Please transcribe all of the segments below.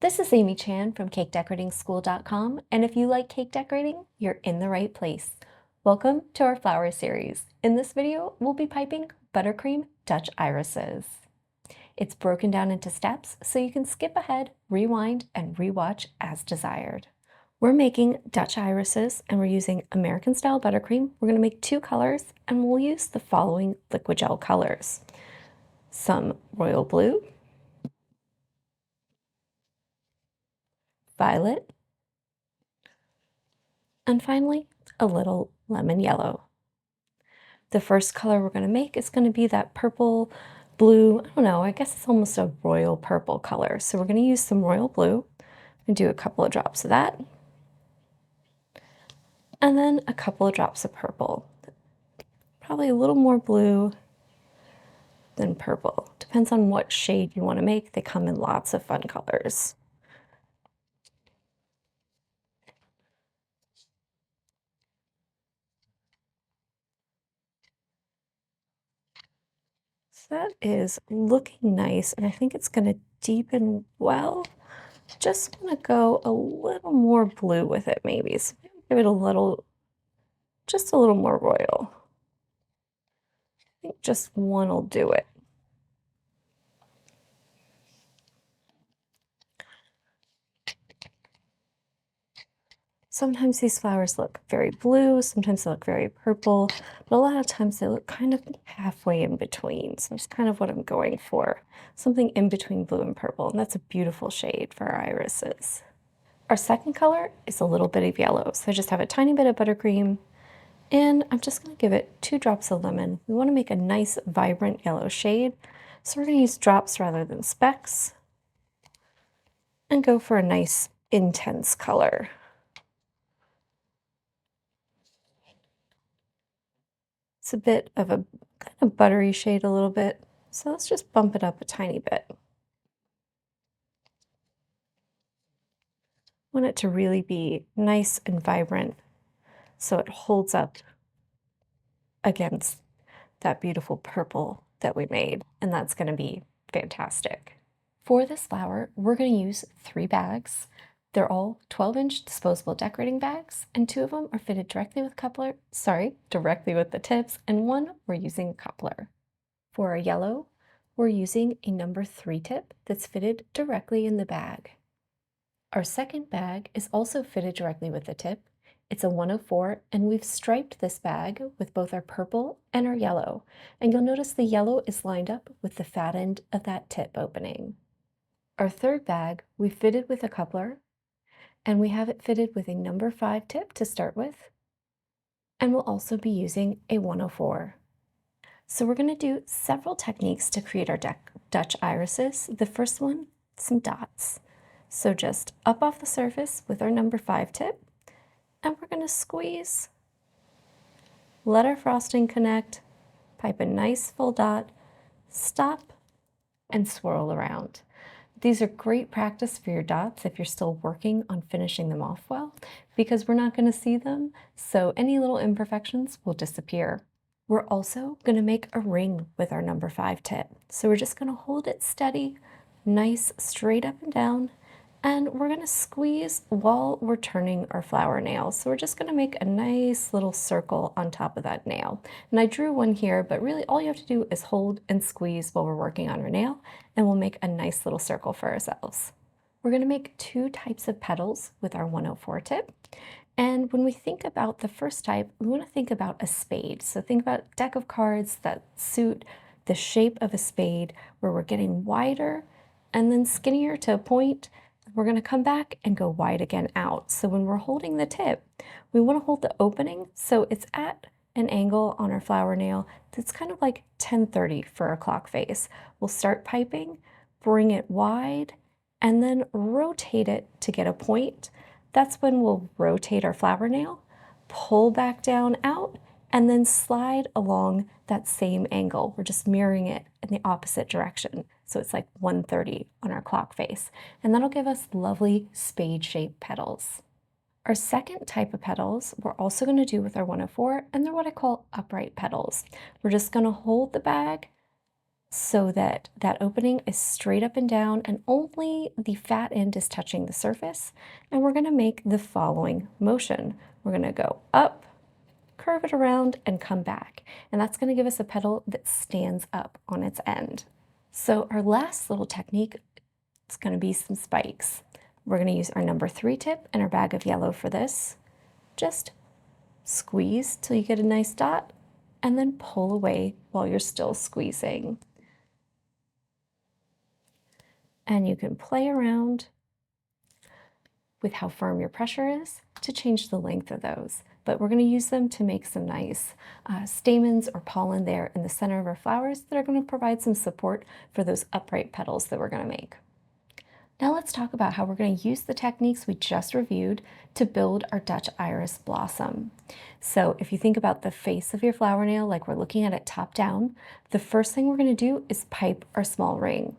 This is Amy Chan from CakeDecoratingSchool.com, and if you like cake decorating, you're in the right place. Welcome to our flower series. In this video, we'll be piping buttercream Dutch irises. It's broken down into steps so you can skip ahead, rewind, and rewatch as desired. We're making Dutch irises and we're using American style buttercream. We're going to make two colors and we'll use the following liquid gel colors. Some royal blue, violet, and finally, a little lemon yellow. The first color we're going to make is going to be that purple, blue, I don't know, I guess it's almost a royal purple color. So we're going to use some royal blue and do a couple of drops of that. And then a couple of drops of purple. Probably a little more blue than purple. Depends on what shade you want to make. They come in lots of fun colors. So that is looking nice, and I think it's going to deepen well. Just going to go a little more blue with it maybe. So maybe give it a little, just a little more royal. I think just one will do it. Sometimes these flowers look very blue, sometimes they look very purple, but a lot of times they look kind of halfway in between. So that's kind of what I'm going for. Something in between blue and purple, and that's a beautiful shade for our irises. Our second color is a little bit of yellow. So I just have a tiny bit of buttercream, and I'm just going to give it 2 drops of lemon. We want to make a nice, vibrant yellow shade, so we're going to use drops rather than specks, and go for a nice, intense color. It's a bit of a kind of buttery shade a little bit, so let's just bump it up a tiny bit. I want it to really be nice and vibrant so it holds up against that beautiful purple that we made, and that's going to be fantastic. For this flower, we're going to use 3 bags. They're all 12-inch disposable decorating bags, and 2 of them are fitted directly with directly with the tips, and 1 we're using a coupler. For our yellow, we're using a number 3 tip that's fitted directly in the bag. Our second bag is also fitted directly with the tip. It's a 104, and we've striped this bag with both our purple and our yellow, and you'll notice the yellow is lined up with the fat end of that tip opening. Our third bag we fitted with a coupler, and we have it fitted with a number 5 tip to start with, and we'll also be using a 104. So we're going to do several techniques to create our Dutch irises. The first one, some dots. So just up off the surface with our number 5 tip, and we're going to squeeze, let our frosting connect, pipe a nice full dot, stop, and swirl around. These are great practice for your dots if you're still working on finishing them off well, because we're not going to see them, so any little imperfections will disappear. We're also going to make a ring with our number 5 tip. So we're just going to hold it steady, nice, straight up and down, and we're going to squeeze while we're turning our flower nail. So we're just going to make a nice little circle on top of that nail. And I drew one here, but really all you have to do is hold and squeeze while we're working on our nail, and we'll make a nice little circle for ourselves. We're going to make 2 types of petals with our 104 tip. And when we think about the first type, we want to think about a spade. So think about a deck of cards that suit the shape of a spade, where we're getting wider and then skinnier to a point. We're going to come back and go wide again out. So when we're holding the tip, we want to hold the opening so it's at an angle on our flower nail that's kind of like 10:30 for our clock face. We'll start piping, bring it wide, and then rotate it to get a point. That's when we'll rotate our flower nail, pull back down out, and then slide along that same angle. We're just mirroring it in the opposite direction. So it's like 1:30 on our clock face. And that'll give us lovely spade-shaped petals. Our second type of petals we're also going to do with our 104, and they're what I call upright petals. We're just going to hold the bag so that that opening is straight up and down and only the fat end is touching the surface. And we're going to make the following motion. We're going to go up, curve it around, and come back. And that's going to give us a petal that stands up on its end. So our last little technique is going to be some spikes. We're going to use our number 3 tip and our bag of yellow for this. Just squeeze till you get a nice dot, and then pull away while you're still squeezing. And you can play around with how firm your pressure is to change the length of those. But we're going to use them to make some nice stamens or pollen there in the center of our flowers that are going to provide some support for those upright petals that we're going to make. Now let's talk about how we're going to use the techniques we just reviewed to build our Dutch iris blossom. So if you think about the face of your flower nail like we're looking at it top down, the first thing we're going to do is pipe our small ring.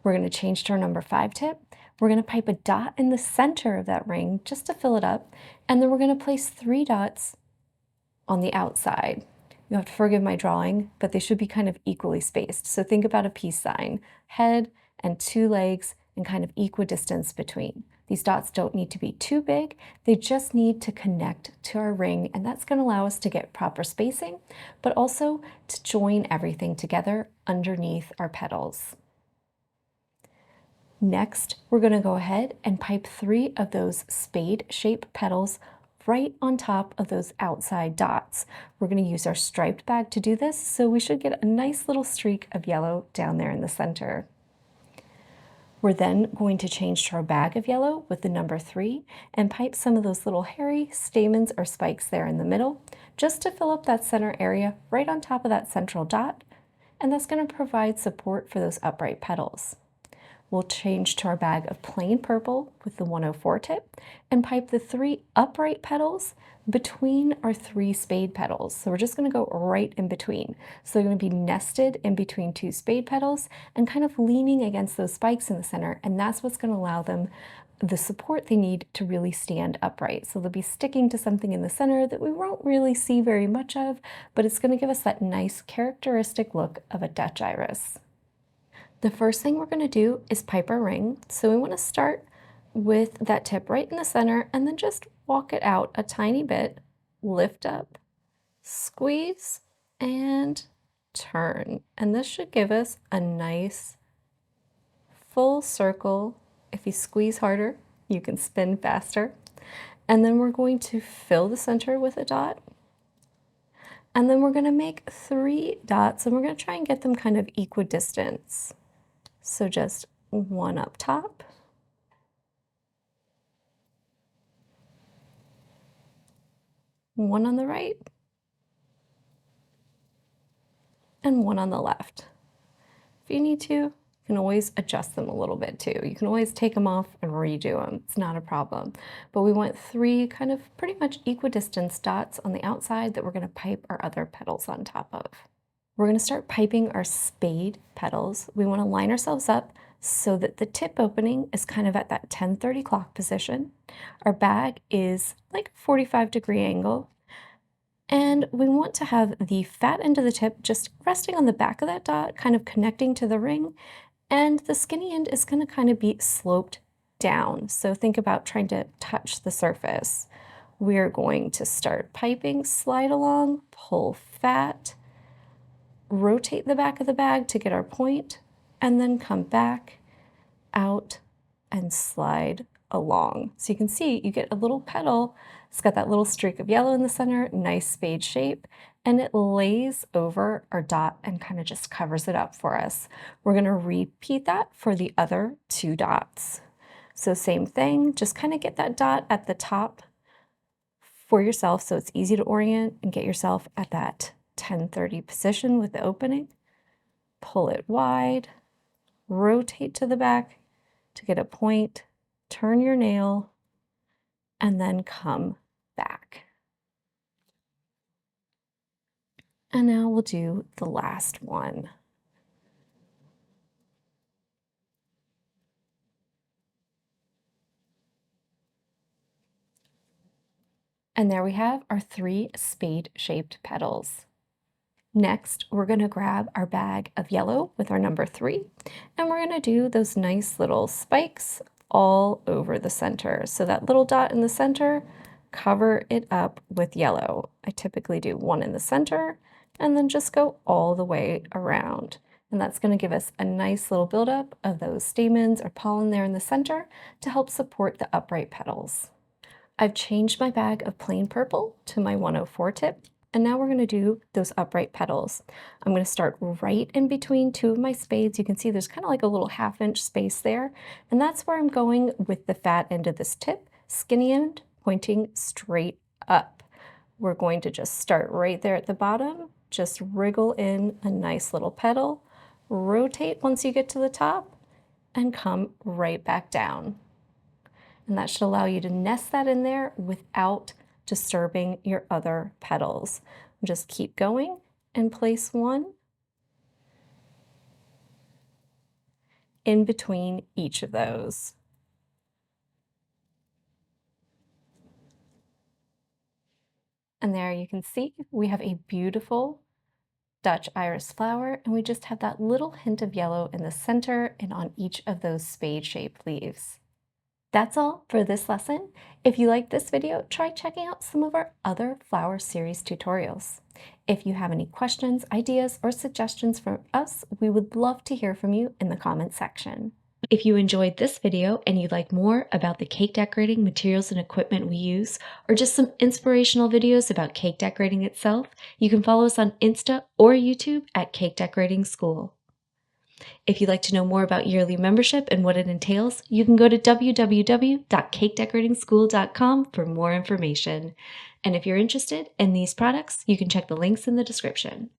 We're going to change to our number 5 tip. We're going to pipe a dot in the center of that ring just to fill it up, and then we're going to place 3 dots on the outside. You have to forgive my drawing, but they should be kind of equally spaced. So think about a peace sign, head and 2 legs and kind of equidistance between. These dots don't need to be too big, they just need to connect to our ring, and that's going to allow us to get proper spacing, but also to join everything together underneath our petals. Next, we're going to go ahead and pipe 3 of those spade-shaped petals right on top of those outside dots. We're going to use our striped bag to do this, so we should get a nice little streak of yellow down there in the center. We're then going to change to our bag of yellow with the number 3 and pipe some of those little hairy stamens or spikes there in the middle, just to fill up that center area right on top of that central dot, and that's going to provide support for those upright petals. We'll change to our bag of plain purple with the 104 tip and pipe the 3 upright petals between our 3 spade petals. So we're just going to go right in between. So they're going to be nested in between 2 spade petals and kind of leaning against those spikes in the center, and that's what's going to allow them the support they need to really stand upright. So they'll be sticking to something in the center that we won't really see very much of, but it's going to give us that nice characteristic look of a Dutch iris. The first thing we're going to do is pipe our ring. So we want to start with that tip right in the center and then just walk it out a tiny bit, lift up, squeeze, and turn. And this should give us a nice full circle. If you squeeze harder, you can spin faster. And then we're going to fill the center with a dot. And then we're going to make 3 dots, and we're going to try and get them kind of equidistant. So just 1 up top, 1 on the right, and 1 on the left. If you need to, you can always adjust them a little bit too. You can always take them off and redo them. It's not a problem. But we want 3 kind of pretty much equidistant dots on the outside that we're going to pipe our other petals on top of. We're going to start piping our spade petals. We want to line ourselves up so that the tip opening is kind of at that 10:30 clock position. Our bag is like a 45-degree angle. And we want to have the fat end of the tip just resting on the back of that dot, kind of connecting to the ring. And the skinny end is going to kind of be sloped down. So think about trying to touch the surface. We're going to start piping, slide along, pull fat, rotate the back of the bag to get our point, and then come back, out, and slide along. So you can see you get a little petal. It's got that little streak of yellow in the center, nice spade shape, and it lays over our dot and kind of just covers it up for us. We're going to repeat that for the other 2 dots. So same thing, just kind of get that dot at the top for yourself so it's easy to orient and get yourself at that 10:30 position with the opening. Pull it wide, rotate to the back to get a point, turn your nail, and then come back. And now we'll do the last one. And there we have our 3 spade-shaped petals. Next, we're going to grab our bag of yellow with our number 3, and we're going to do those nice little spikes all over the center. So that little dot in the center, cover it up with yellow. I typically do one in the center and then just go all the way around. And that's going to give us a nice little buildup of those stamens or pollen there in the center to help support the upright petals. I've changed my bag of plain purple to my 104 tip, and now we're going to do those upright petals. I'm going to start right in between two of my spades. You can see there's kind of like a little half-inch space there, and that's where I'm going with the fat end of this tip, skinny end pointing straight up. We're going to just start right there at the bottom, just wriggle in a nice little petal, rotate once you get to the top, and come right back down. And that should allow you to nest that in there without disturbing your other petals. Just keep going and place one in between each of those. And there you can see we have a beautiful Dutch iris flower, and we just have that little hint of yellow in the center and on each of those spade-shaped leaves. That's all for this lesson. If you like this video, try checking out some of our other flower series tutorials. If you have any questions, ideas, or suggestions from us, we would love to hear from you in the comments section. If you enjoyed this video and you'd like more about the cake decorating materials and equipment we use, or just some inspirational videos about cake decorating itself, you can follow us on Insta or YouTube at Cake Decorating School. If you'd like to know more about yearly membership and what it entails, you can go to www.cakedecoratingschool.com for more information. And if you're interested in these products, you can check the links in the description.